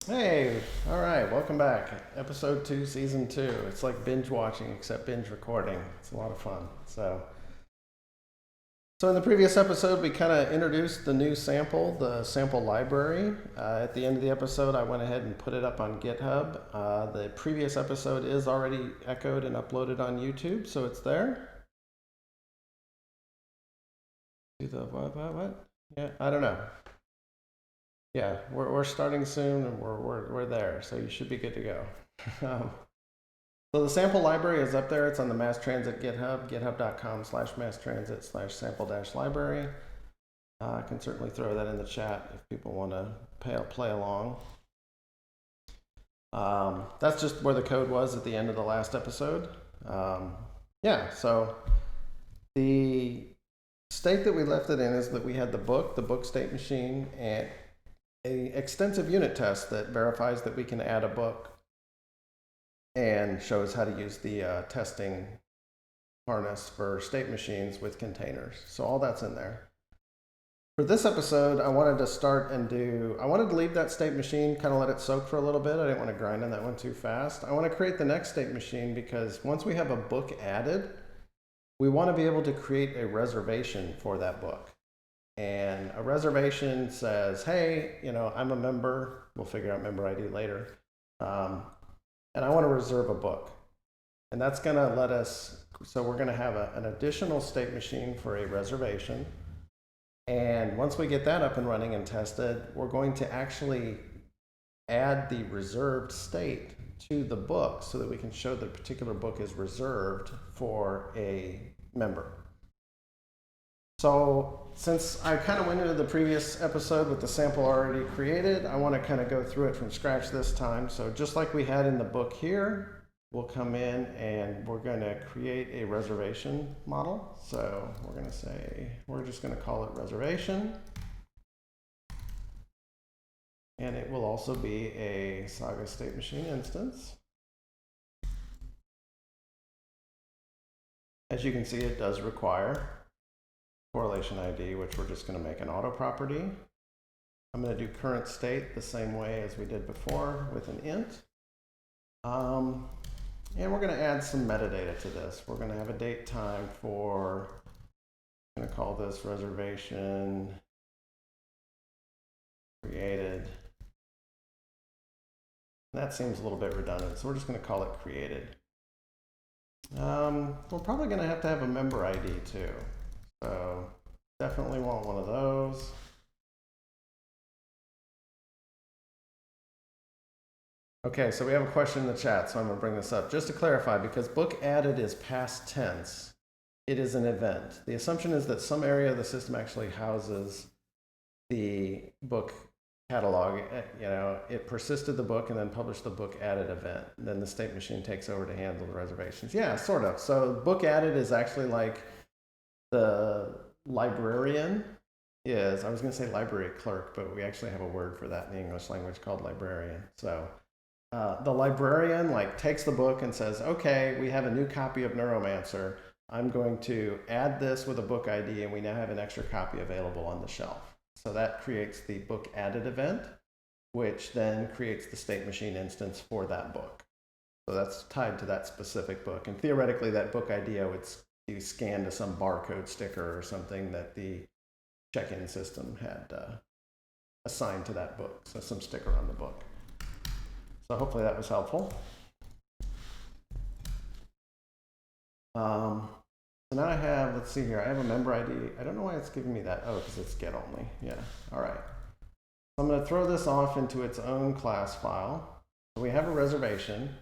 Hey, all right, welcome back. Episode 2, Season 2. It's like binge watching, except binge recording. It's a lot of fun. So in the previous episode, we kind of introduced the new sample, the sample library. At the end of the episode, I went ahead and put it up on GitHub. The previous episode is already echoed and uploaded on YouTube, so it's there. Do the what? Yeah, I don't know. Yeah, we're starting soon, and we're there, so you should be good to go. So the sample library is up there. It's on the MassTransit GitHub, github.com/masstransit/sample-library. I can certainly throw that in the chat if people want to play along. That's just where the code was at the end of the last episode. Yeah, so the state that we left it in is that we had the book state machine, and an extensive unit test that verifies that we can add a book and shows how to use the testing harness for state machines with containers. So all that's in there. For this episode, I wanted to leave that state machine, kind of let it soak for a little bit. I didn't want to grind on that one too fast. I want to create the next state machine because once we have a book added, we want to be able to create a reservation for that book. And a reservation says, hey, I'm a member. We'll figure out member ID later. And I want to reserve a book. And that's going to let us, so we're going to have an additional state machine for a reservation. And once we get that up and running and tested, we're going to actually add the reserved state to the book so that we can show that a particular book is reserved for a member. So since I kind of went into the previous episode with the sample already created, I want to kind of go through it from scratch this time. So just like we had in the book here, we'll come in and we're going to create a reservation model. So we're going to say, we're just going to call it reservation. And it will also be a Saga state machine instance. As you can see, it does require correlation ID, which we're just going to make an auto property. I'm going to do current state the same way as we did before with an int. And we're going to add some metadata to this. We're going to have a date time for, I'm going to call this reservation created. And that seems a little bit redundant, so we're just going to call it created. We're probably going to have a member ID too. So definitely want one of those. Okay, so we have a question in the chat, so I'm going to bring this up. Just to clarify, because book added is past tense, it is an event. The assumption is that some area of the system actually houses the book catalog. It persisted the book and then published the book added event. And then the state machine takes over to handle the reservations. Yeah, sort of. So book added is actually like the librarian is, I was going to say library clerk, but we actually have a word for that in the English language called librarian. So the librarian takes the book and says, okay, we have a new copy of Neuromancer. I'm going to add this with a book ID, and we now have an extra copy available on the shelf. So that creates the book added event, which then creates the state machine instance for that book. So that's tied to that specific book. And theoretically, that book ID would be scanned to some barcode sticker or something that the check-in system had assigned to that book. So some sticker on the book. So hopefully that was helpful. So now I have, let's see here, I have a member ID. I don't know why it's giving me that. Oh, because it's get only. Yeah, all right. So I'm going to throw this off into its own class file. So we have a reservation,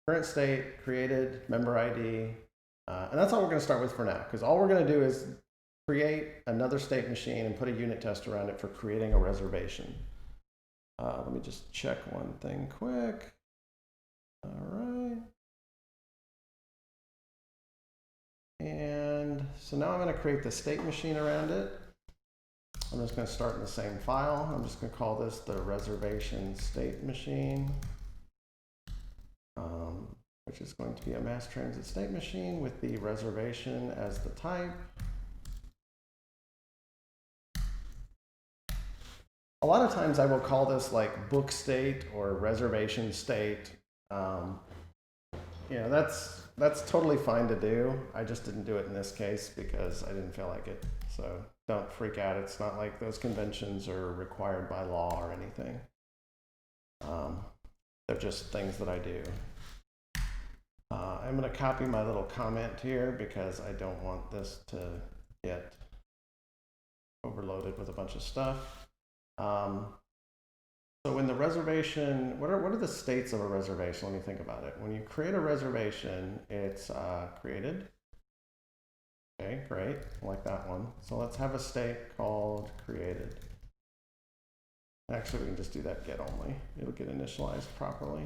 current state, created, member ID, and that's all we're going to start with for now, because all we're going to do is create another state machine and put a unit test around it for creating a reservation. Let me just check one thing quick. All right. And so now I'm going to create the state machine around it. I'm just going to start in the same file. I'm just going to call this the reservation state machine, which is going to be a MassTransit state machine with the reservation as the type. a lot of times I will call this like book state or reservation state. You know, that's totally fine to do. I just didn't do it in this case because I didn't feel like it. So don't freak out. It's not like those conventions are required by law or anything. They're just things that I do. I'm going to copy my little comment here because I don't want this to get overloaded with a bunch of stuff. So in the reservation, what are the states of a reservation? Let me think about it. When you create a reservation, it's created. Okay, great. I like that one. So let's have a state called created. Actually, we can just do that get only. It'll get initialized properly.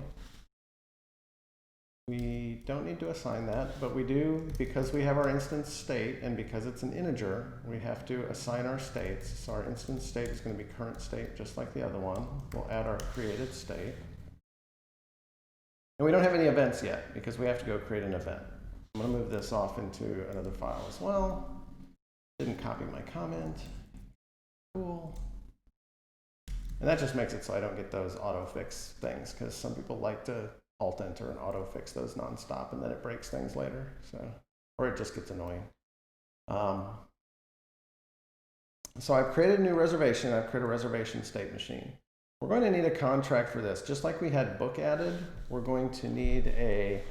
We don't need to assign that, but we do, because we have our instance state and because it's an integer, we have to assign our states. So our instance state is going to be current state, just like the other one. We'll add our created state. And we don't have any events yet because we have to go create an event. I'm going to move this off into another file as well. Didn't copy my comment. Cool. And that just makes it so I don't get those auto-fix things, because some people like to Alt-enter and auto-fix those nonstop, and then it breaks things later. So, or it just gets annoying. So I've created a new reservation. I've created a reservation state machine. We're going to need a contract for this. Just like we had book added, we're going to need a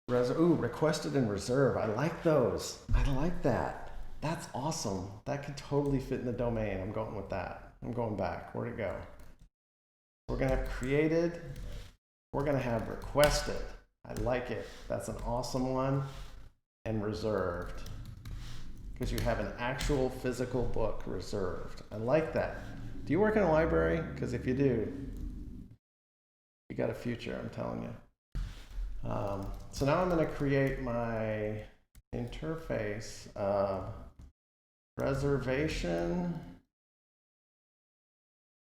requested and reserve. I like those. I like that. That's awesome. That could totally fit in the domain. I'm going with that. I'm going back. Where'd it go? We're going to have created. We're going to have requested. I like it. That's an awesome one. And reserved. Because you have an actual physical book reserved. I like that. Do you work in a library? Because if you do, you got a future, I'm telling you. So now I'm going to create my interface reservation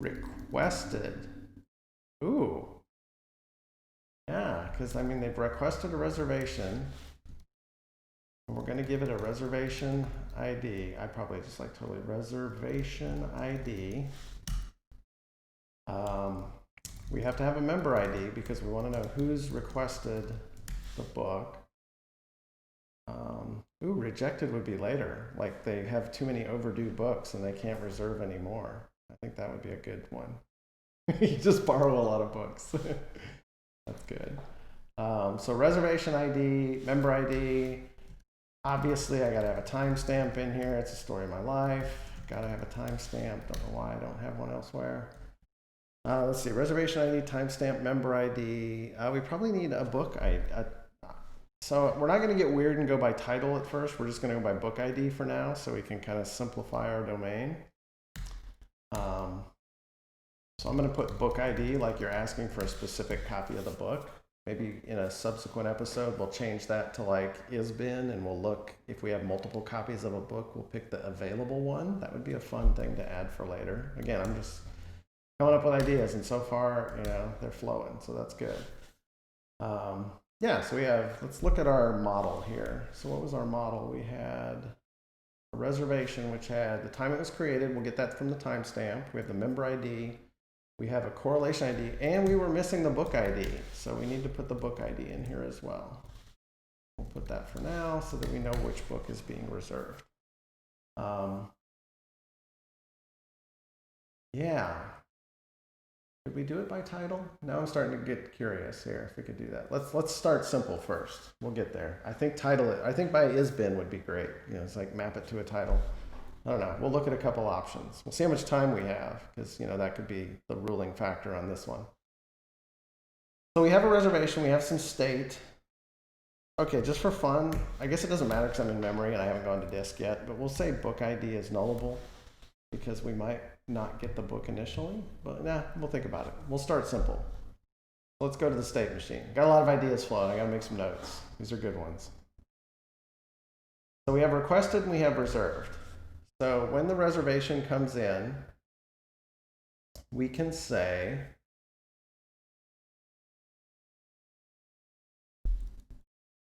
requested. Ooh. Yeah, because I mean, they've requested a reservation. And we're going to give it a reservation ID. I probably just like totally reservation ID. We have to have a member ID because we want to know who's requested the book. Ooh, rejected would be later. Like they have too many overdue books and they can't reserve anymore. I think that would be a good one. You just borrow a lot of books. That's good. So reservation ID, member ID. Obviously, I got to have a timestamp in here. It's a story of my life. Got to have a timestamp. Don't know why I don't have one elsewhere. Let's see. Reservation ID, timestamp, member ID. We probably need a book ID. So we're not going to get weird and go by title at first. We're just going to go by book ID for now, so we can kind of simplify our domain. So I'm going to put book ID like you're asking for a specific copy of the book. Maybe in a subsequent episode, we'll change that to like is-bin, and we'll look, if we have multiple copies of a book, we'll pick the available one. That would be a fun thing to add for later. Again, I'm just coming up with ideas, and so far, you know, they're flowing, so that's good. Yeah, so we have, let's look at our model here. So what was our model? We had a reservation, which had the time it was created. We'll get that from the timestamp. We have the member ID. We have a correlation ID, and we were missing the book ID. So we need to put the book ID in here as well. We'll put that for now so that we know which book is being reserved. Yeah. Could we do it by title? Now I'm starting to get curious here if we could do that. Let's start simple first. We'll get there. I think by is-bin would be great. You know, it's like map it to a title. I don't know. We'll look at a couple options. We'll see how much time we have, because you know that could be the ruling factor on this one. So we have a reservation. We have some state. Okay, just for fun, I guess it doesn't matter because I'm in memory and I haven't gone to disk yet, but we'll say book ID is nullable because we might not get the book initially, but nah, we'll think about it. We'll start simple. Let's go to the state machine. Got a lot of ideas flowing. I got to make some notes. These are good ones. So we have requested and we have reserved. So when the reservation comes in, we can say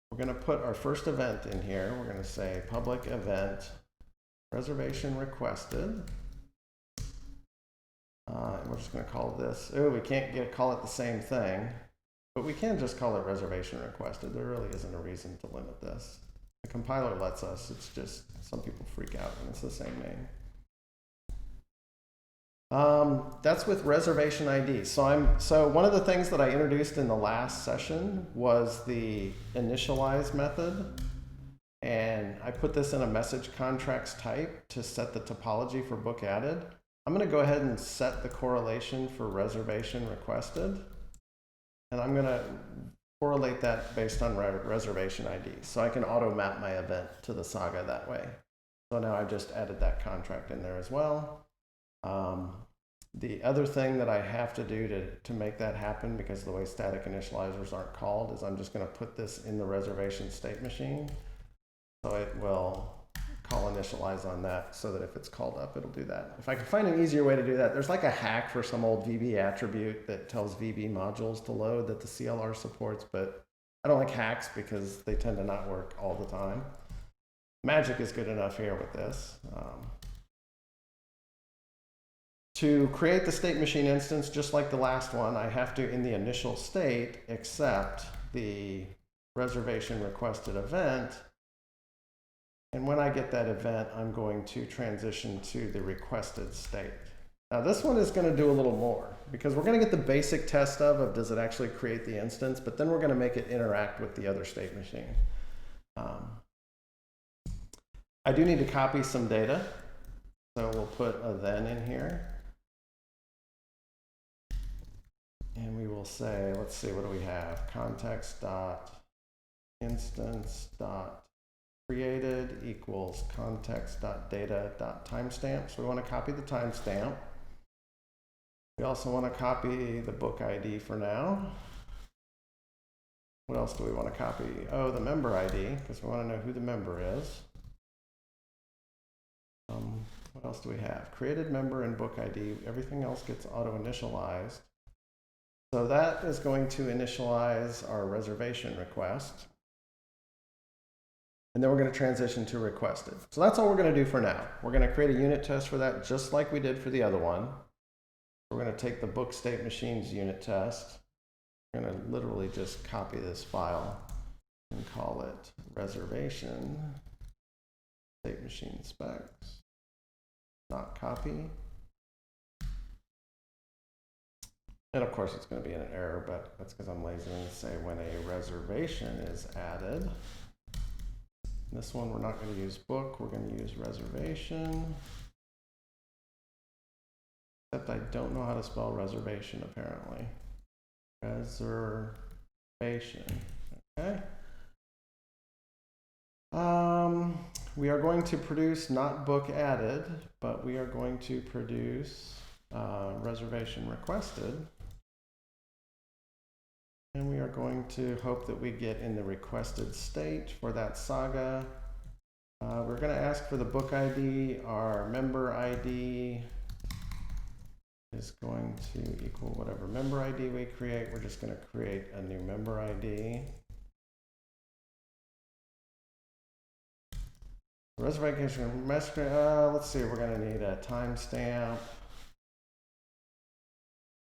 we're going to put our first event in here. We're going to say public event reservation requested. And we're just going to call this, oh, we can't call it the same thing, but we can just call it reservation requested. There really isn't a reason to limit this. The compiler lets us, it's just some people freak out when it's the same name. That's with reservation ID. So one of the things that I introduced in the last session was the initialize method. And I put this in a message contracts type to set the topology for book added. I'm going to go ahead and set the correlation for reservation requested. And I'm going to correlate that based on reservation ID. So I can auto map my event to the saga that way. So now I've just added that contract in there as well. The other thing that I have to do to make that happen, because of the way static initializers aren't called, is I'm just going to put this in the reservation state machine. So it will call initialize on that so that if it's called up, it'll do that. If I can find an easier way to do that, there's like a hack for some old VB attribute that tells VB modules to load that the CLR supports, but I don't like hacks because they tend to not work all the time. Magic is good enough here with this. To create the state machine instance, just like the last one, I have to, in the initial state, accept the reservation requested event. And when I get that event, I'm going to transition to the requested state. Now this one is going to do a little more, because we're going to get the basic test of does it actually create the instance, but then we're going to make it interact with the other state machine. I do need to copy some data, so we'll put a then in here. And we will say, let's see, what do we have? Context dot instance dot created equals context dot data dot timestamp. So we want to copy the timestamp. We also want to copy the book ID for now. What else do we want to copy? Oh, the member ID, because we want to know who the member is. What else do we have? Created member and book ID. Everything else gets auto-initialized. So that is going to initialize our reservation request. And then we're going to transition to requested. So that's all we're going to do for now. We're going to create a unit test for that just like we did for the other one. We're going to take the book state machines unit test. We're going to literally just copy this file and call it reservation state machine specs. Not copy. And of course it's going to be an error, but that's because I'm lazy and say when a reservation is added. This one we're not going to use book, we're going to use reservation. Except I don't know how to spell reservation apparently. Reservation. Okay. We are going to produce not book added, but we are going to produce reservation requested. And we are going to hope that we get in the requested state for that saga. We're going to ask for the book ID. Our member ID is going to equal whatever member ID we create. We're just going to create a new member ID. Reservation, let's see, we're going to need a timestamp.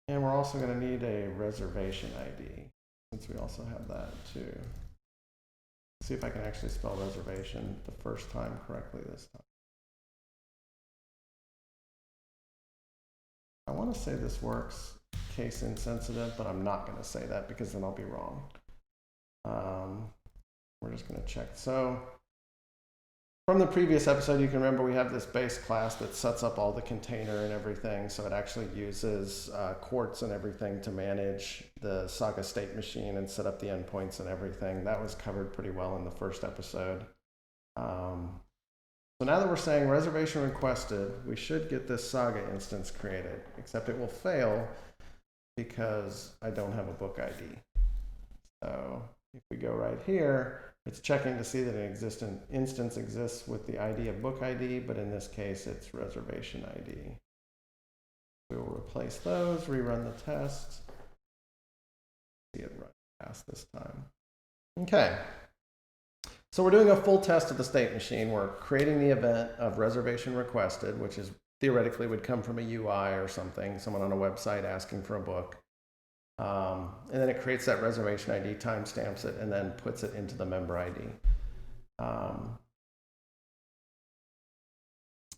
And we're also going to need a reservation ID, since we also have that too. Let's see if I can actually spell reservation the first time correctly this time. I want to say this works case insensitive, but I'm not going to say that because then I'll be wrong. We're just going to check. So from the previous episode, you can remember we have this base class that sets up all the container and everything. So it actually uses quartz and everything to manage the saga state machine and set up the endpoints and everything. That was covered pretty well in the first episode. So now that we're saying reservation requested, we should get this saga instance created, except it will fail because I don't have a book ID. So if we go right here, it's checking to see that an existing instance exists with the ID of book ID, but in this case, it's reservation ID. We will replace those, rerun the test. See it run past this time. Okay. So we're doing a full test of the state machine. We're creating the event of reservation requested, which is theoretically would come from a UI or something, someone on a website asking for a book. And then it creates that reservation ID, timestamps it, and then puts it into the member ID.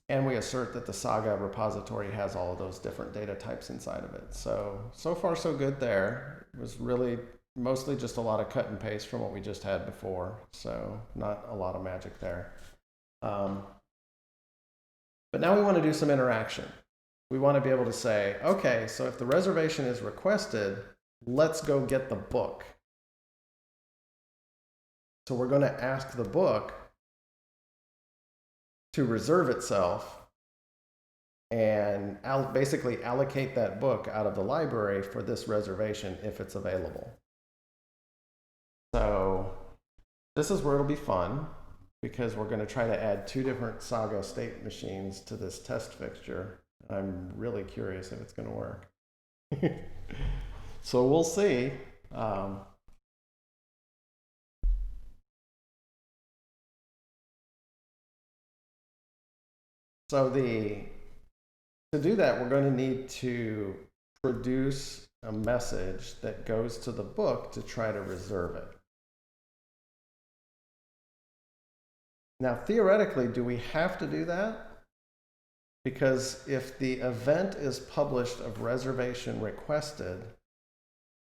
And we assert that the Saga repository has all of those different data types inside of it. So far so good there. It was really mostly just a lot of cut and paste from what we just had before. So not a lot of magic there. But now we want to do some interaction. We want to be able to say, okay, so if the reservation is requested, let's go get the book. So we're going to ask the book to reserve itself and basically allocate that book out of the library for this reservation if it's available. So this is where it'll be fun, because we're going to try to add 2 different Saga state machines to this test fixture. I'm really curious if it's going to work. So we'll see. So to do that, we're going to need to produce a message that goes to the book to try to reserve it. Now, theoretically, do we have to do that? Because if the event is published of reservation requested,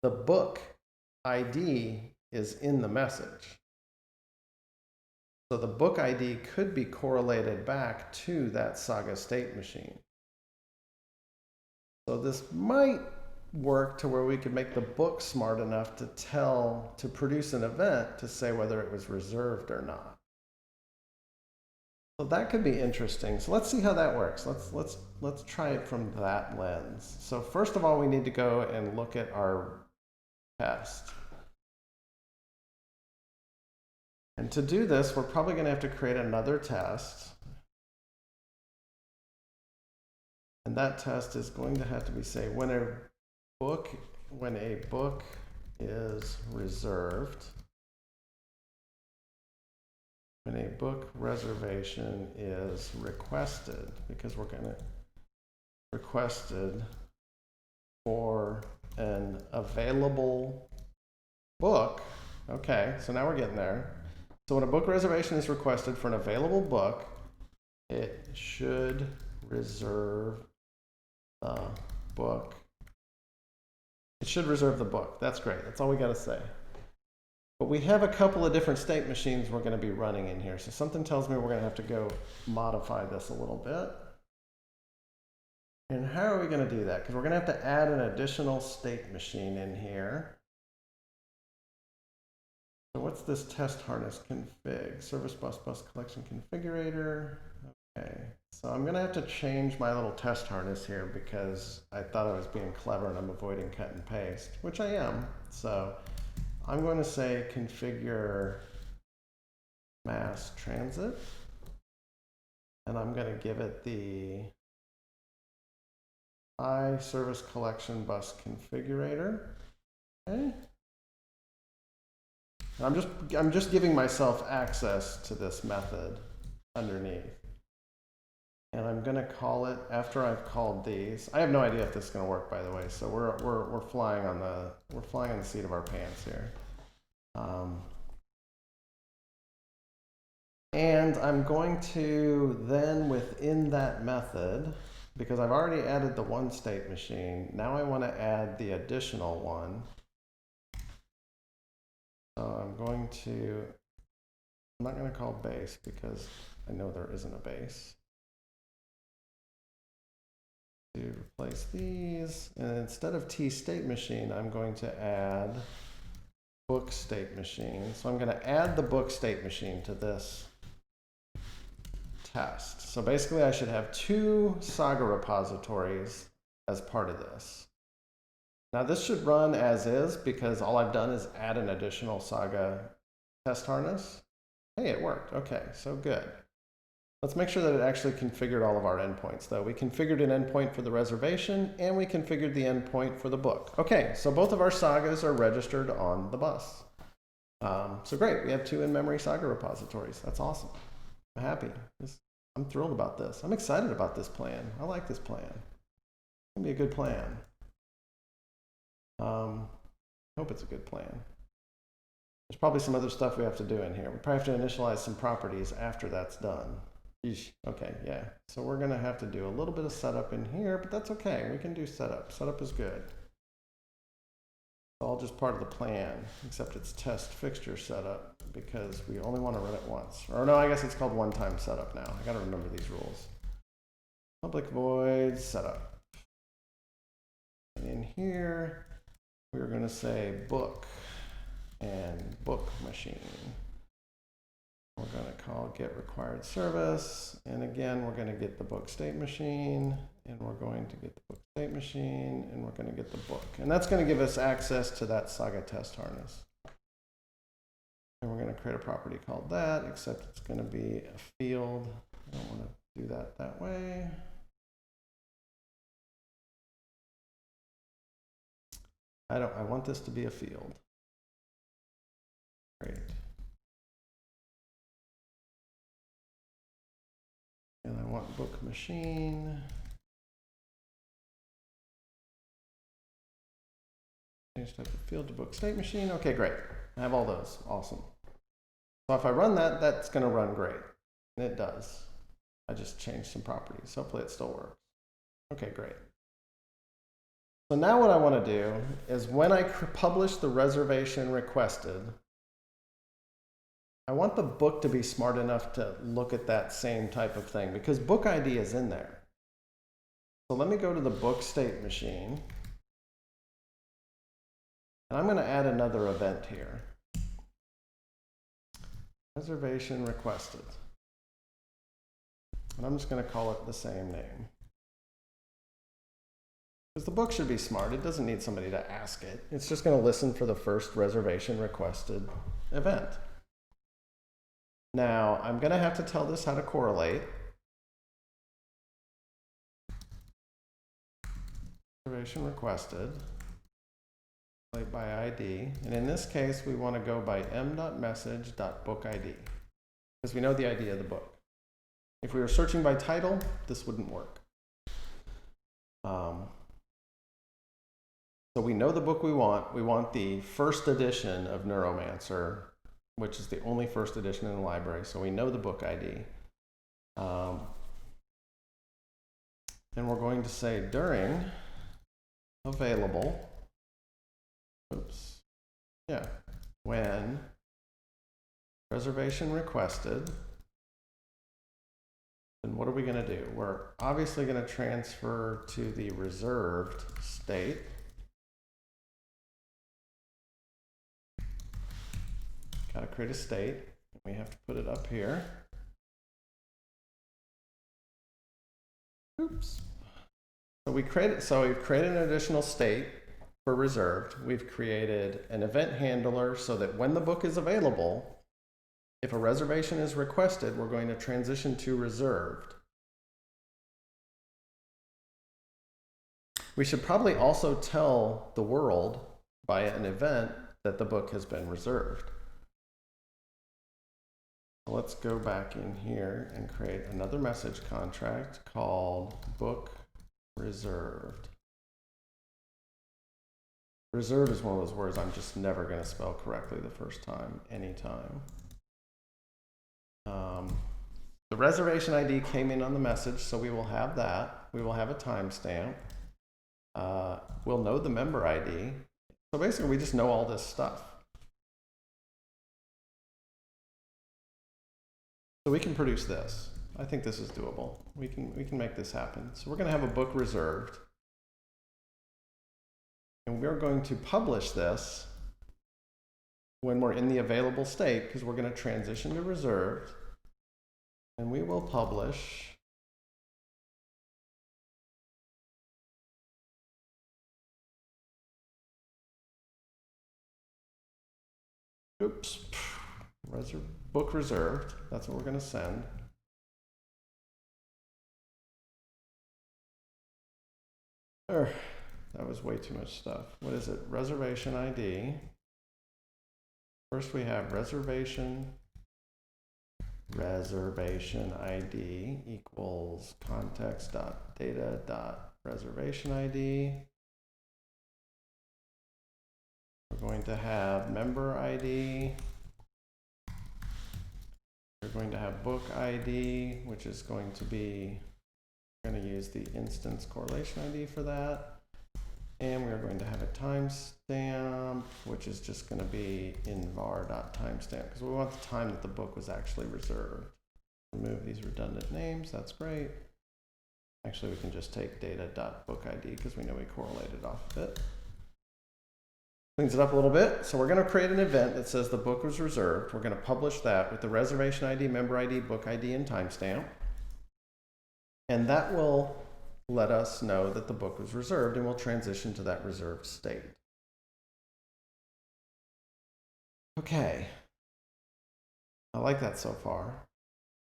the book ID is in the message. So the book ID could be correlated back to that Saga state machine. So this might work to where we could make the book smart enough to produce an event to say whether it was reserved or not. So that could be interesting. So let's see how that works. Let's try it from that lens. So first of all, we need to go and look at our test. And to do this, we're probably going to have to create another test. And that test is going to have to be, say, when a book is reserved, when a book reservation is requested, because we're going to requested for an available book. Okay, so now we're getting there. So when a book reservation is requested for an available book, it should reserve the book. It should reserve the book. That's great. That's all we got to say. But we have a couple of different state machines we're going to be running in here. So something tells me we're going to have to go modify this a little bit. And how are we going to do that? Because we're going to have to add an additional state machine in here. So what's this test harness config? Service bus collection configurator. Okay, so I'm going to have to change my little test harness here because I thought I was being clever and I'm avoiding cut and paste, which I am. So I'm going to say configure MassTransit, and I'm going to give it the service collection bus configurator. Okay. I'm just giving myself access to this method underneath. And I'm going to call it after I've called these. I have no idea if this is going to work, by the way. So we're flying on the seat of our pants here. And I'm going to then within that method, because I've already added the one state machine, now I want to add the additional one. So I'm not going to call base because I know there isn't a base. To replace these, and instead of T state machine, I'm going to add book state machine. So I'm going to add the book state machine to this test. So basically I should have 2 Saga repositories as part of this. Now this should run as is because all I've done is add an additional Saga test harness. Hey, it worked. Okay, so good. Let's make sure that it actually configured all of our endpoints, though. We configured an endpoint for the reservation, and we configured the endpoint for the book. Okay, so both of our sagas are registered on the bus. So great, we have 2 in-memory Saga repositories. That's awesome. I'm happy. I'm thrilled about this. I'm excited about this plan. I like this plan. It's gonna be a good plan. Hope it's a good plan. There's probably some other stuff we have to do in here. We probably have to initialize some properties after that's done. Eesh. Okay, yeah. So we're gonna have to do a little bit of setup in here, but that's okay. We can do setup. Setup is good. It's all just part of the plan, except it's test fixture setup because we only want to run it once. Or no, I guess it's called one-time setup now. I gotta remember these rules. Public void setup. And in here, we're gonna say book and book machine. We're going to call get required service, and again we're going to get the book state machine, and we're going to get the book state machine, and we're going to get the book, and that's going to give us access to that saga test harness. And we're going to create a property called that, except it's going to be a field. I don't want to do that way. I want this to be a field. Great. And I want book machine. Change type of field to book state machine. Okay, great. I have all those. Awesome. So if I run that, that's going to run great. And it does. I just changed some properties. Hopefully it still works. Okay, great. So now what I want to do is when I publish the reservation requested, I want the book to be smart enough to look at that same type of thing because book ID is in there. So let me go to the book state machine. And I'm going to add another event here. Reservation requested. And I'm just going to call it the same name. Because the book should be smart. It doesn't need somebody to ask it. It's just going to listen for the first reservation requested event. Now, I'm going to have to tell this how to correlate. Reservation requested. Correlate by ID. And in this case, we want to go by m.message.bookid. Because we know the ID of the book. If we were searching by title, this wouldn't work. So we know the book we want. We want the first edition of Neuromancer, which is the only first edition in the library, so we know the book ID. And we're going to say during available, when reservation requested, then what are we going to do? We're obviously going to transfer to the reserved state. Got to create a state. We have to put it up here. Oops. So we've created an additional state for reserved. We've created an event handler so that when the book is available, if a reservation is requested, we're going to transition to reserved. We should probably also tell the world by an event that the book has been reserved. Let's go back in here and create another message contract called book reserved. Reserve is one of those words I'm just never going to spell correctly the first time, anytime. The reservation ID came in on the message, so we will have that. We will have a timestamp. We'll know the member ID. So basically, we just know all this stuff. So we can produce this. I think this is doable. We can make this happen. So we're going to have a book reserved. And we're going to publish this when we're in the available state because we're going to transition to reserved. And we will publish book reserved. That's what we're going to send. That was way too much stuff. What is it? Reservation ID. First we have reservation reservation ID equals context.data.reservation ID. We're going to have member ID. We're going to have book ID, which is going to be, we're going to use the instance correlation ID for that. And we're going to have a timestamp, which is just going to be in var.timestamp, because we want the time that the book was actually reserved. Remove these redundant names, that's great. Actually, we can just take data.bookid because we know we correlated off of it. Cleans it up a little bit. So we're going to create an event that says the book was reserved. We're going to publish that with the reservation ID, member ID, book ID, and timestamp. And that will let us know that the book was reserved, and we'll transition to that reserved state. Okay. I like that so far.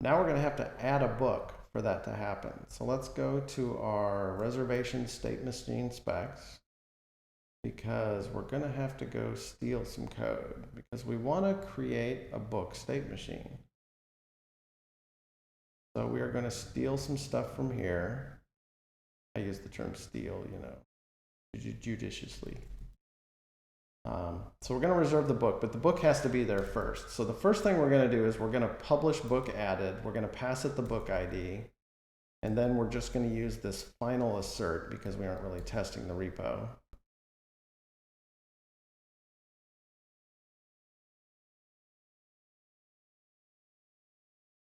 Now we're going to have to add a book for that to happen. So let's go to our reservation state machine specs, because we're going to have to go steal some code because we want to create a book state machine. So we are going to steal some stuff from here. I use the term steal, you know, judiciously. So we're going to reserve the book, but the book has to be there first. So the first thing we're going to do is we're going to publish book added. We're going to pass it the book ID. And then we're just going to use this final assert because we aren't really testing the repo.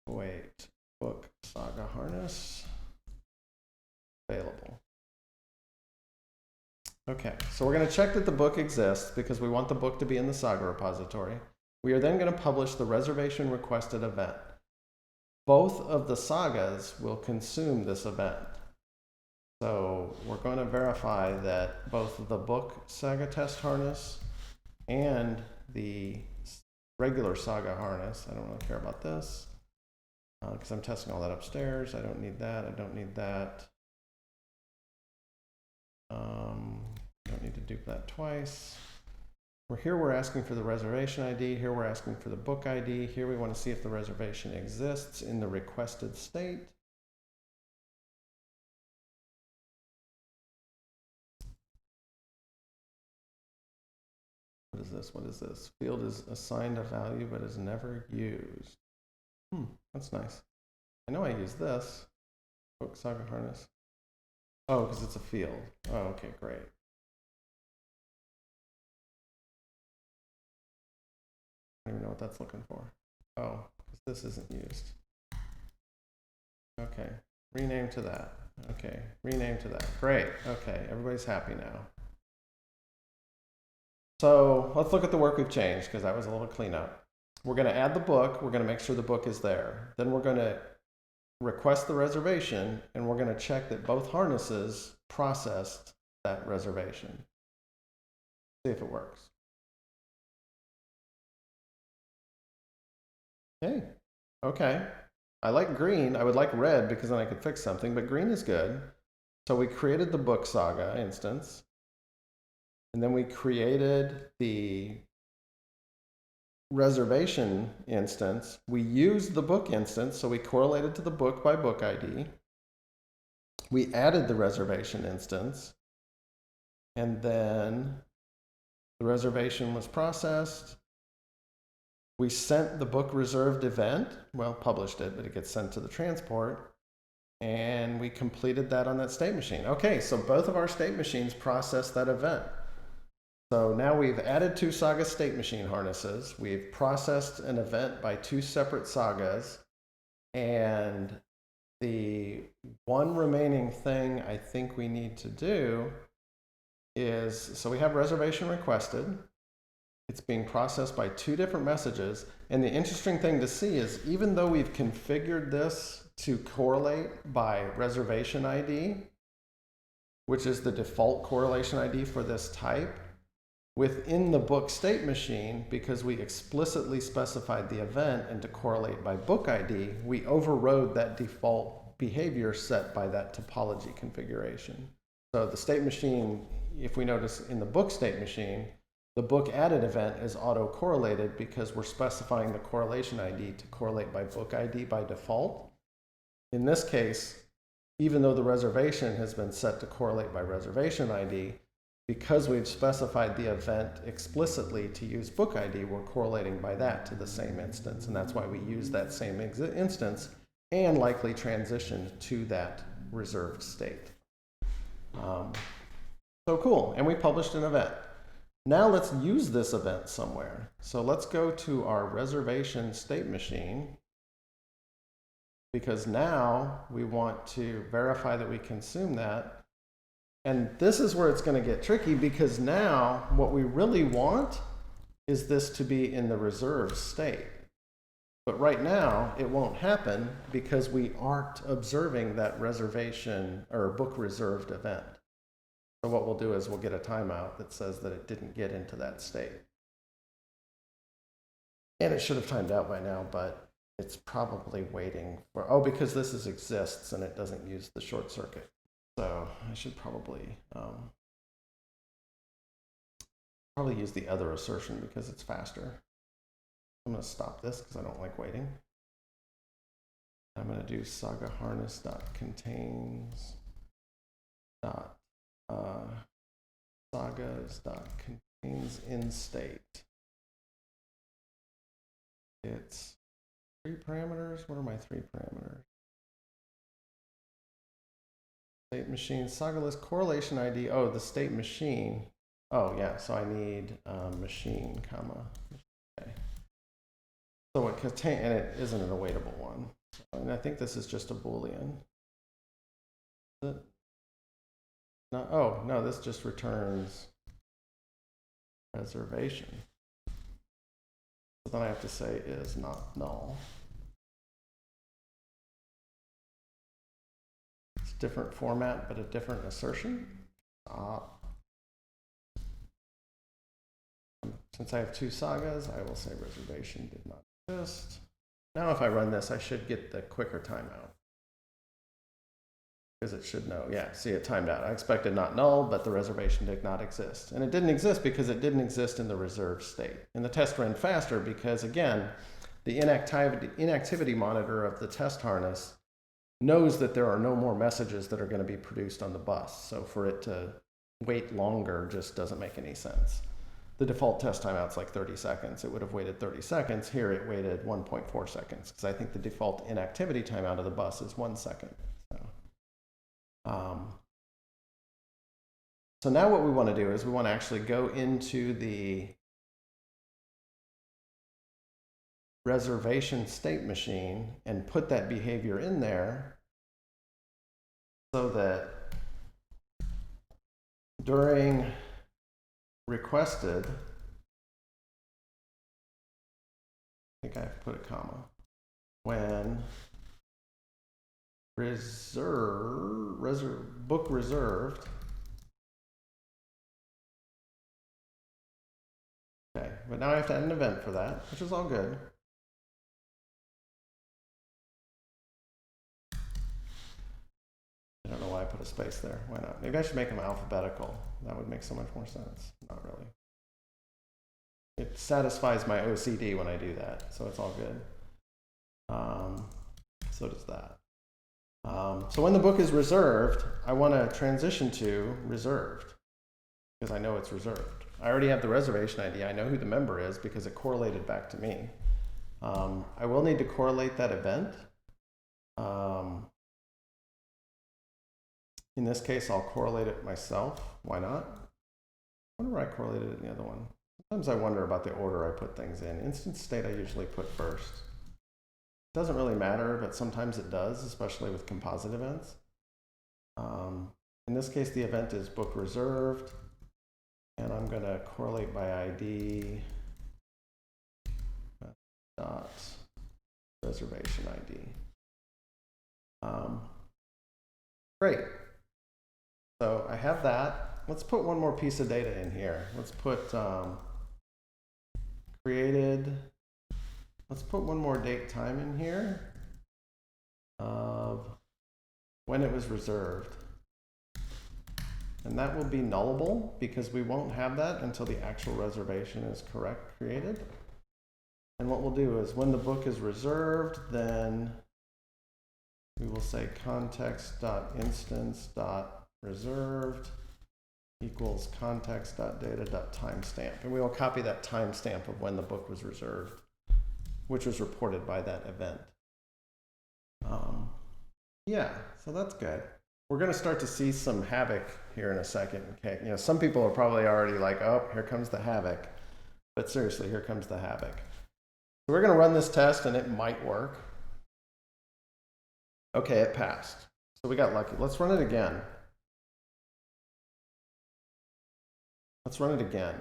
Wait, book saga harness. Available. Okay, so we're going to check that the book exists because we want the book to be in the saga repository. We are then going to publish the reservation requested event. Both of the sagas will consume this event. So we're going to verify that both the book saga test harness and the regular saga harness, I don't really care about this because I'm testing all that upstairs. I don't need that. I don't need that. Don't need to do that twice. We're asking for the reservation ID. Here we're asking for the book ID. Here we want to see if the reservation exists in the requested state. What is this? What is this? Field is assigned a value but is never used. That's nice. I know I use this. Book saga harness. Oh, because it's a field. Oh, okay, great. I don't even know what that's looking for. Oh, because this isn't used. Okay, rename to that. Okay, rename to that. Great. Okay, everybody's happy now. So let's look at the work we've changed because that was a little cleanup. We're going to add the book. We're going to make sure the book is there. Then we're going to request the reservation, and we're going to check that both harnesses processed that reservation. See if it works. Hey, okay. I like green. I would like red because then I could fix something, but green is good. So we created the book saga instance, and then we created the reservation instance. We used the book instance, so we correlated to the book by book ID. We added the reservation instance, and then the reservation was processed. We sent the book reserved event, well, published it, but it gets sent to the transport, and we completed that on that state machine. Okay, so both of our state machines processed that event. So now we've added 2 saga state machine harnesses. We've processed an event by 2 separate sagas. And the one remaining thing I think we need to do is, so we have reservation requested. It's being processed by 2 different messages. And the interesting thing to see is even though we've configured this to correlate by reservation ID, which is the default correlation ID for this type, within the book state machine, because we explicitly specified the event and to correlate by book ID, we overrode that default behavior set by that topology configuration. So the state machine, if we notice in the book state machine, The book added event is auto-correlated because we're specifying the correlation ID to correlate by book ID by default. In this case, even though the reservation has been set to correlate by reservation ID, because we've specified the event explicitly to use book ID, we're correlating by that to the same instance. And that's why we use that same instance and likely transition to that reserved state. So cool, and we published an event. Now let's use this event somewhere. So let's go to our reservation state machine, because now we want to verify that we consume that. And this is where it's going to get tricky, because now what we really want is this to be in the reserved state. But right now it won't happen because we aren't observing that reservation or book reserved event. So what we'll do is we'll get a timeout that says that it didn't get into that state. And it should have timed out by now, but it's probably waiting for, oh, because this exists and it doesn't use the short circuit. So I should probably use the other assertion because it's faster. I'm going to stop this because I don't like waiting. I'm going to do saga harness.contains sagas.contains in state. It's 3 parameters. What are my 3 parameters? State machine, saga list, correlation ID. Oh, the state machine. Oh, yeah. So I need machine, comma. Okay. So it contains, and it isn't an awaitable one. And I think this is just a Boolean. Is it? No, oh, no, this just returns reservation. So then I have to say is not null. It's a different format, but a different assertion. Since I have 2 sagas, I will say reservation did not exist. Now if I run this, I should get the quicker timeout. Because it should know, yeah, see it timed out. I expected not null, but the reservation did not exist. And it didn't exist because it didn't exist in the reserved state. And the test ran faster because, again, the inactivity monitor of the test harness knows that there are no more messages that are going to be produced on the bus. So for it to wait longer just doesn't make any sense. The default test timeout's like 30 seconds. It would have waited 30 seconds. Here it waited 1.4 seconds because I think the default inactivity timeout of the bus is 1 second. So now what we want to do is we want to actually go into the reservation state machine and put that behavior in there so that during requested, I think I have to put a comma, when book reserved. Okay, but now I have to add an event for that, which is all good. I don't know why I put a space there. Why not? Maybe I should make them alphabetical. That would make so much more sense. Not really. It satisfies my OCD when I do that, so it's all good. So does that. So when the book is reserved, I want to transition to reserved because I know it's reserved. I already have the reservation ID. I know who the member is because it correlated back to me. I will need to correlate that event. In this case, I'll correlate it myself. Why not? I wonder where I correlated it in the other one. Sometimes I wonder about the order I put things in. Instance state I usually put first. It doesn't really matter, but sometimes it does, especially with composite events. In this case, the event is book reserved. And I'm going to correlate by ID dot reservation ID. Great. So I have that. Let's put one more piece of data in here. Let's put created. Let's put one more date time in here of when it was reserved. and that will be nullable because we won't have that until the actual reservation is created. And what we'll do is when the book is reserved, then we will say context.instance.reserved equals context.data.timestamp. And we will copy that timestamp of when the book was reserved, which was reported by that event. Yeah, so that's good. We're going to start to see some havoc here in a second. Okay, you know, some people are probably already like, oh, here comes the havoc. But seriously, here comes the havoc. So we're going to run this test and it might work. Okay, it passed. So we got lucky. Let's run it again. Let's run it again.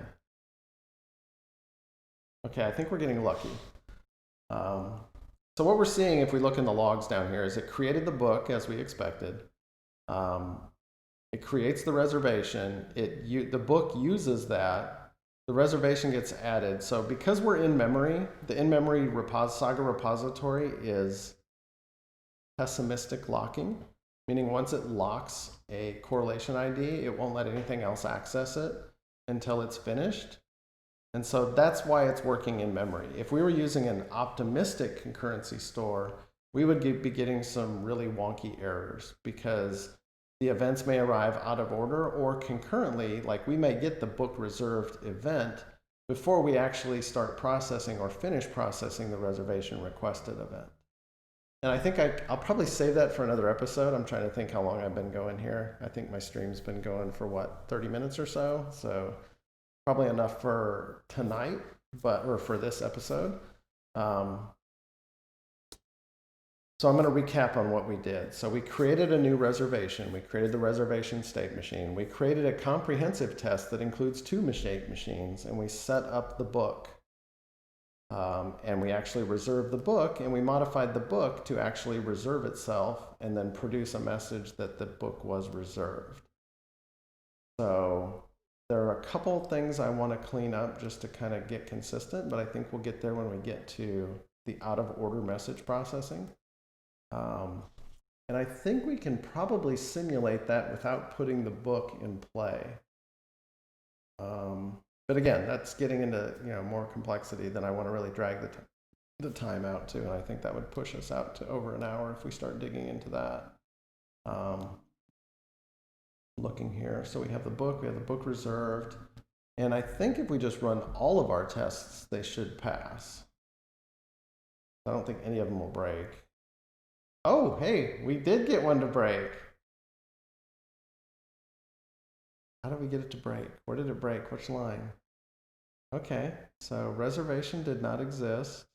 Okay, I think we're getting lucky. So what we're seeing if we look in the logs down here is it created the book as we expected. It creates the reservation. The book uses that. The reservation gets added. So because we're in memory, the in-memory saga repository is pessimistic locking, meaning once it locks a correlation ID, it won't let anything else access it until it's finished. And so that's why it's working in memory. If we were using an optimistic concurrency store, we would be getting some really wonky errors because the events may arrive out of order or concurrently, like we may get the book reserved event before we actually start processing or finish processing the reservation requested event. And I think I'll probably save that for another episode. I'm trying to think how long I've been going here. I think my stream's been going for what, 30 minutes or so? So probably enough for tonight, or for this episode. So I'm going to recap on what we did. So we created a new reservation. We created the reservation state machine. We created a comprehensive test that includes 2 state machines, and we set up the book. And we actually reserved the book, and we modified the book to actually reserve itself and then produce a message that the book was reserved. So there are a couple things I want to clean up just to kind of get consistent, but I think we'll get there when we get to the out of order message processing. And I think we can probably simulate that without putting the book in play. But again, that's getting into more complexity than I want to really drag the time out to, and I think that would push us out to over an hour if we start digging into that. Looking here, so we have the book reserved, and I think if we just run all of our tests, they should pass. I don't think any of them will break. Oh, hey, we did get one to break. How did we get it to break? Where did it break? Which line? Okay, so reservation did not exist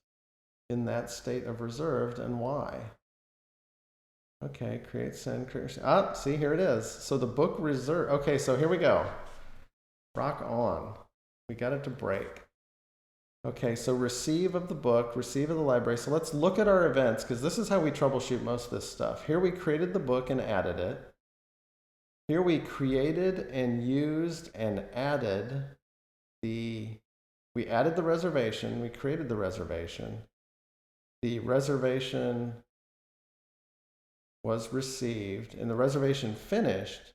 in that state of reserved, and why? Okay, create, send, create. Ah, see, here it is. So the book reserved. Okay, so here we go. Rock on. We got it to break. Okay, so receive of the book, receive of the library. So let's look at our events, because this is how we troubleshoot most of this stuff. Here we created the book and added it. Here we created and used and added we added the reservation, we created the reservation. The reservation was received, and the reservation finished.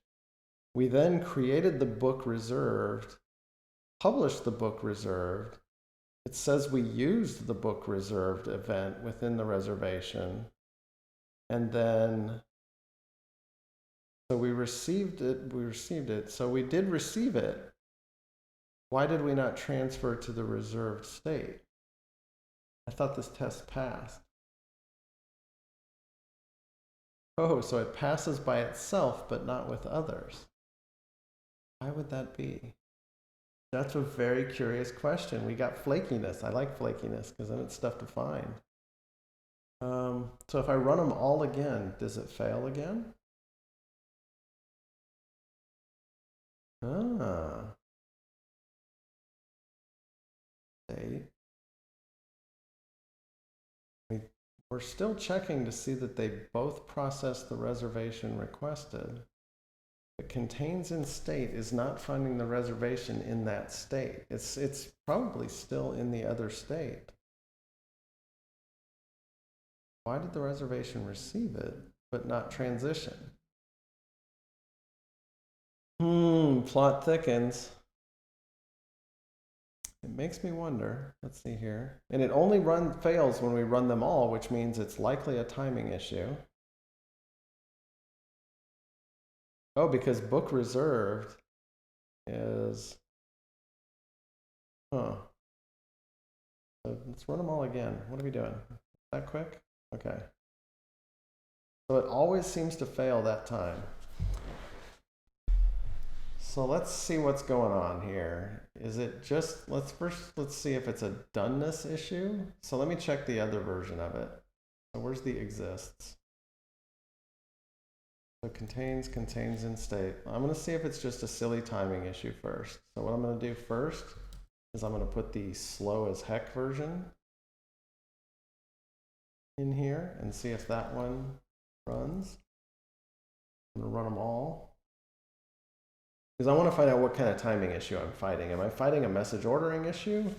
We then created the book reserved, published the book reserved. It says we used the book reserved event within the reservation. And then, so we received it. So we did receive it. Why did we not transfer to the reserved state? I thought this test passed. Oh, so it passes by itself, but not with others. Why would that be? That's a very curious question. We got flakiness. I like flakiness because then it's stuff to find. So if I run them all again, does it fail again? State. We're still checking to see that they both process the reservation requested. The contains in state is not finding the reservation in that state. It's probably still in the other state. Why did the reservation receive it but not transition? Plot thickens. It makes me wonder. Let's see here. And it only fails when we run them all, which means it's likely a timing issue. Oh, because book reserved is, huh. So let's run them all again. What are we doing? That quick? Okay. So it always seems to fail that time. So let's see what's going on here. Is it just, let's see if it's a doneness issue. So let me check the other version of it. So where's the exists? So contains in state. I'm going to see if it's just a silly timing issue first. So what I'm going to do first is I'm going to put the slow as heck version in here and see if that one runs. I'm going to run them all. Because I want to find out what kind of timing issue I'm fighting. Am I fighting a message ordering issue?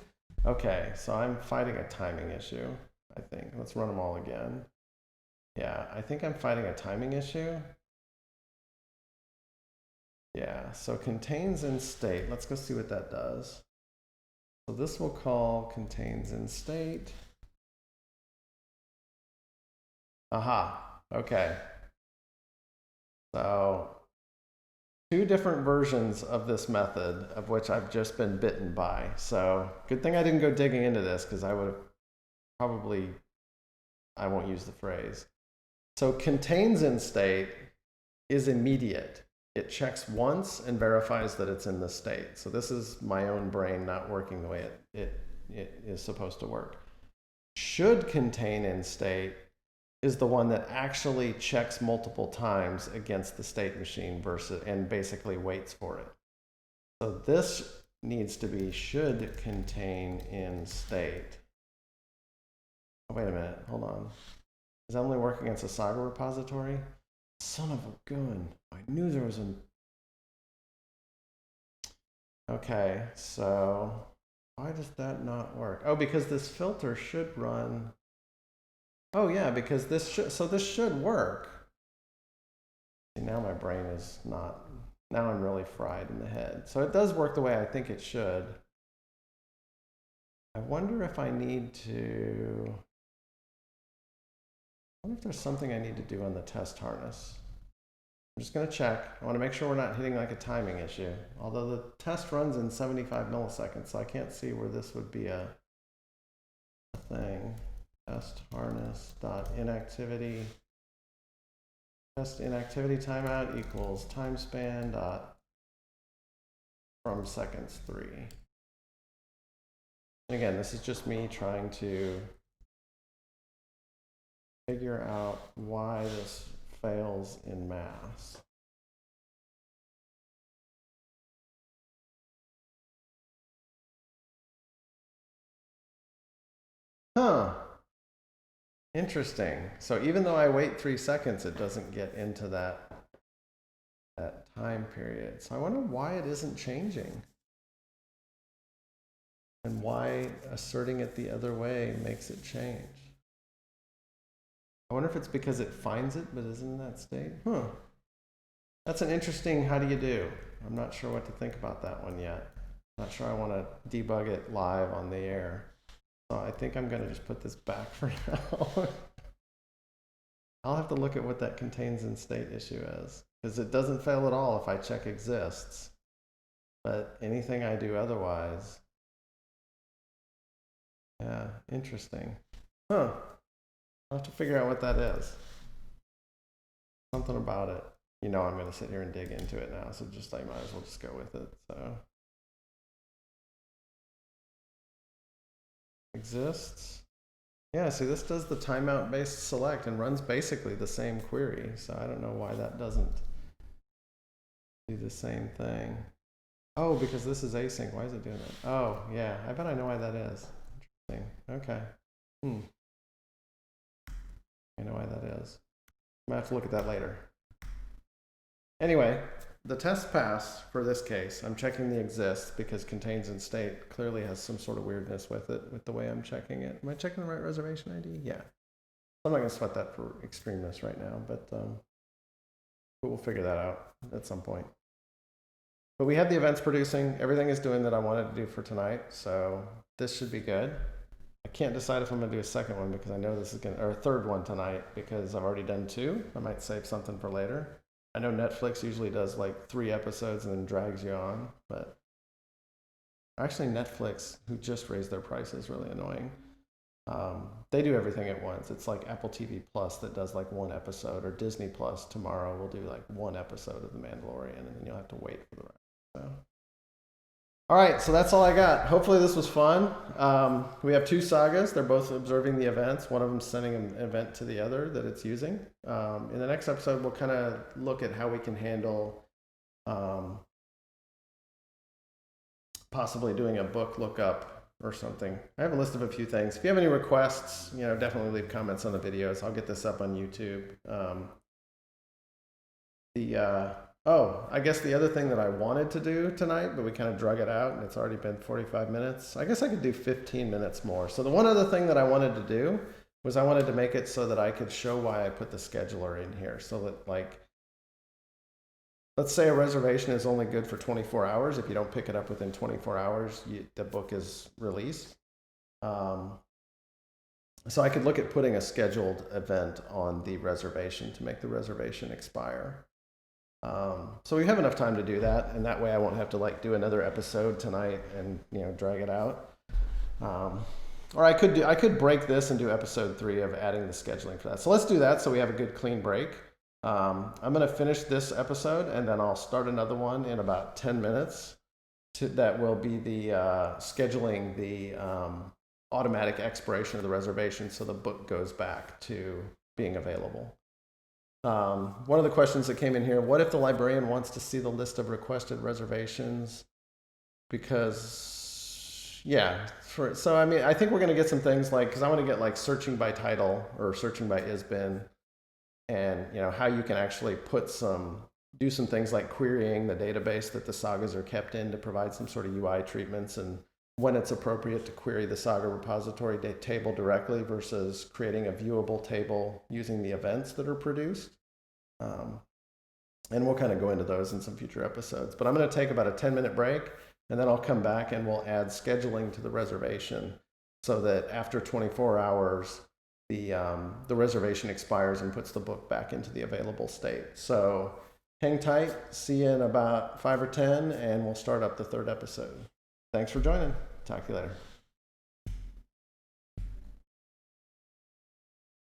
Okay, so I'm fighting a timing issue, I think. Let's run them all again. Yeah, I think I'm fighting a timing issue. Yeah, so contains in state. Let's go see what that does. So this will call contains in state. Aha, okay. So two different versions of this method of which I've just been bitten by. So good thing I didn't go digging into this because I would have probably, I won't use the phrase. So contains in state is immediate. It checks once and verifies that it's in the state. So this is my own brain not working the way it is supposed to work. Should contain in state is the one that actually checks multiple times against the state machine and basically waits for it. So this needs to be should contain in state. Oh, wait a minute, hold on. Is that only working against a saga repository? Son of a gun. I knew there was an... Okay, so why does that not work? Oh, because this filter should run... Oh yeah, because this should work. See, now my brain is not... Now I'm really fried in the head. So it does work the way I think it should. I wonder if I need to... I wonder if there's something I need to do on the test harness. I'm just going to check. I want to make sure we're not hitting like a timing issue. Although the test runs in 75 milliseconds, so I can't see where this would be a thing. Test harness dot inactivity. Test inactivity timeout equals time span dot from seconds 3. And again, this is just me trying to figure out why this fails in mass. Huh. Interesting. So even though I wait 3 seconds, it doesn't get into that time period. So I wonder why it isn't changing. And why asserting it the other way makes it change. I wonder if it's because it finds it but isn't in that state. Huh. That's an interesting how do you do. I'm not sure what to think about that one yet. Not sure I want to debug it live on the air. So I think I'm going to just put this back for now. I'll have to look at what that contains in state issue is. Because it doesn't fail at all if I check exists. But anything I do otherwise. Yeah, interesting. Huh. I'll have to figure out what that is. Something about it. You know I'm going to sit here and dig into it now, so just I might as well just go with it. So exists. Yeah, see this does the timeout based select and runs basically the same query. So I don't know why that doesn't do the same thing. Oh, because this is async. Why is it doing that? Oh, yeah. I bet I know why that is. Interesting. Okay. I know why that is. I might have to look at that later. Anyway, the test pass for this case, I'm checking the exists because contains in state clearly has some sort of weirdness with it, with the way I'm checking it. Am I checking the right reservation ID? Yeah. I'm not going to sweat that for extremeness right now, but we'll figure that out at some point. But we have the events producing. Everything is doing that I wanted to do for tonight. So this should be good. I can't decide if I'm going to do a second one because I know this is going to, or a third one tonight because I've already done 2. I might save something for later. I know Netflix usually does like 3 episodes and then drags you on, but actually Netflix, who just raised their prices, really annoying. They do everything at once. It's like Apple TV Plus that does like 1 episode, or Disney Plus tomorrow will do like 1 episode of The Mandalorian, and then you'll have to wait for the rest. So. All right, so that's all I got. Hopefully this was fun. We have 2 sagas. They're both observing the events. One of them sending an event to the other that it's using. In the next episode, we'll kind of look at how we can handle possibly doing a book lookup or something. I have a list of a few things. If you have any requests, definitely leave comments on the videos. I'll get this up on YouTube. I guess the other thing that I wanted to do tonight, but we kind of drug it out and it's already been 45 minutes. I guess I could do 15 minutes more. So the one other thing that I wanted to do was I wanted to make it so that I could show why I put the scheduler in here. So that, like, let's say a reservation is only good for 24 hours. If you don't pick it up within 24 hours, the book is released. So I could look at putting a scheduled event on the reservation to make the reservation expire. So we have enough time to do that, and that way I won't have to like do another episode tonight and drag it out. Or I could break this and do episode 3 of adding the scheduling for that. So let's do that so we have a good clean break. I'm going to finish this episode and then I'll start another one in about 10 minutes. That will be the scheduling the automatic expiration of the reservation so the book goes back to being available. One of the questions that came in here, what if the librarian wants to see the list of requested reservations? Because, I think we're going to get some things like, because I want to get like searching by title or searching by ISBN, and how you can actually do some things like querying the database that the sagas are kept in to provide some sort of UI treatments, and when it's appropriate to query the saga repository table directly versus creating a viewable table using the events that are produced. And we'll kind of go into those in some future episodes. But I'm going to take about a 10-minute break, and then I'll come back and we'll add scheduling to the reservation so that after 24 hours, the reservation expires and puts the book back into the available state. So hang tight. See you in about 5 or 10, and we'll start up the 3rd episode. Thanks for joining. Talk to you later.